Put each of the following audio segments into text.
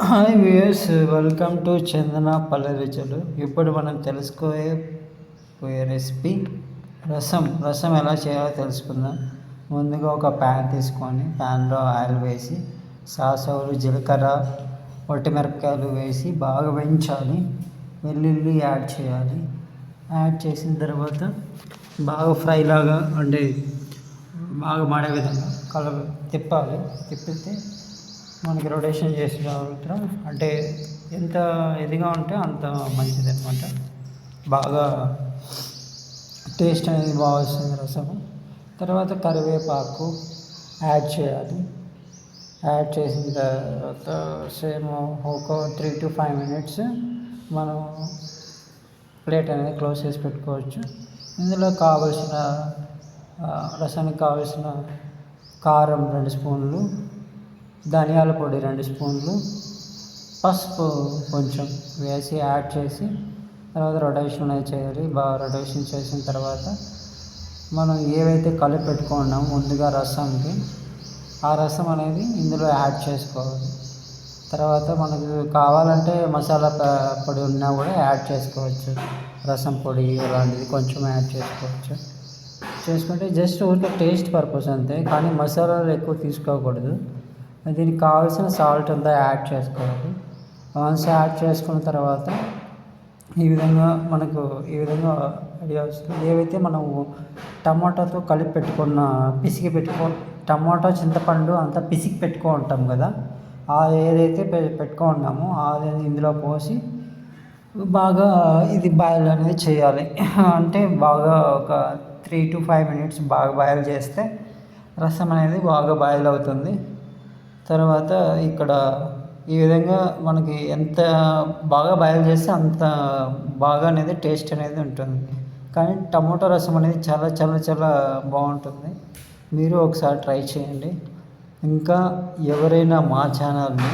Hi viewers, welcome to చందన పల్లె రుచులు. ఇప్పుడు మనం తెలుసుకోబోయే రెసిపీ రసం ఎలా చేయాలో తెలుసుకుందాం. ముందుగా ఒక ప్యాన్ తీసుకొని ప్యాన్లో ఆయిల్ వేసి సాసవులు, జీలకర్ర, మిరపకాయలు వేసి బాగా వేయించాలి. వెల్లుల్లి యాడ్ చేయాలి. యాడ్ చేసిన తర్వాత బాగా ఫ్రై లాగా అంటే బాగా మాడే విధంగా తిప్పాలి. తిప్పితే మనకి రొటేషన్ చేసిన అంటే ఎంత ఇదిగా ఉంటే అంత మంచిది అనమాట. బాగా టేస్ట్ అనేది బాగా వస్తుంది రసము. తర్వాత కరివేపాకు యాడ్ చేయాలి. యాడ్ చేసిన తర్వాత సేమ్ ఒక 3 to 5 minutes మనం ప్లేట్ అనేది క్లోజ్ చేసి పెట్టుకోవచ్చు. ఇందులో కావలసిన రసానికి కావలసిన కారం 2 స్పూన్లు, ధనియాల పొడి 2 స్పూన్లు, పసుపు కొంచెం వేసి యాడ్ చేసి తర్వాత రొటేషన్ అనేది చేయాలి. బాగా రొటేషన్ చేసిన తర్వాత మనం ఏవైతే కలిపి పెట్టుకున్నామో ముందుగా రసంకి, ఆ రసం అనేది ఇందులో యాడ్ చేసుకోవాలి. తర్వాత మనకు కావాలంటే మసాలా పొడి ఉన్నా కూడా యాడ్ చేసుకోవచ్చు. రసం పొడి అలాంటిది కొంచెం యాడ్ చేసుకుంటే జస్ట్ ఊరికే టేస్ట్ పర్పస్ అంతే, కానీ మసాలాలు ఎక్కువ తీసుకోకూడదు. దీనికి కావాల్సిన సాల్ట్ అంతా యాడ్ చేసుకోవాలి. వన్స్ యాడ్ చేసుకున్న తర్వాత ఈ విధంగా ఐడియా వస్తుంది. ఏవైతే మనము టమాటాతో కలిపి టమాటా, చింతపండు అంతా పిసికి ఉంటాం కదా, ఏదైతే పెట్టుకున్నామో అది ఇందులో పోసి బాగా ఇది బాయిల్ అనేది చేయాలి. అంటే బాగా ఒక 3 to 5 minutes బాగా బాయిల్ చేస్తే రసం అనేది బాగా బాయిల్ అవుతుంది. తర్వాత ఇక్కడ ఈ విధంగా మనకి ఎంత బాగా బాయిల్ చేస్తే అంత బాగా అనేది టేస్ట్ అనేది ఉంటుంది. కానీ టమోటా రసం అనేది చాలా చాలా చాలా బాగుంటుంది. మీరు ఒకసారి ట్రై చేయండి. ఇంకా ఎవరైనా మా ఛానల్ని,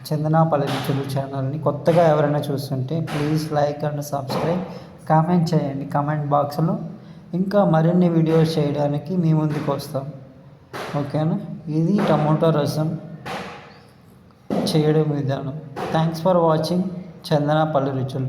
చందన పల్లె రుచులు ఛానల్ని కొత్తగా ఎవరైనా చూస్తుంటే please like and subscribe, comment చేయండి కామెంట్ బాక్స్లో. ఇంకా మరిన్ని వీడియోస్ చేయడానికి మీ ముందుకు వస్తాం. ఓకేనా? ఇది టమోటా రసం చేయడం విధానం. థ్యాంక్స్ ఫర్ వాచింగ్ చందన పల్లె రుచులు.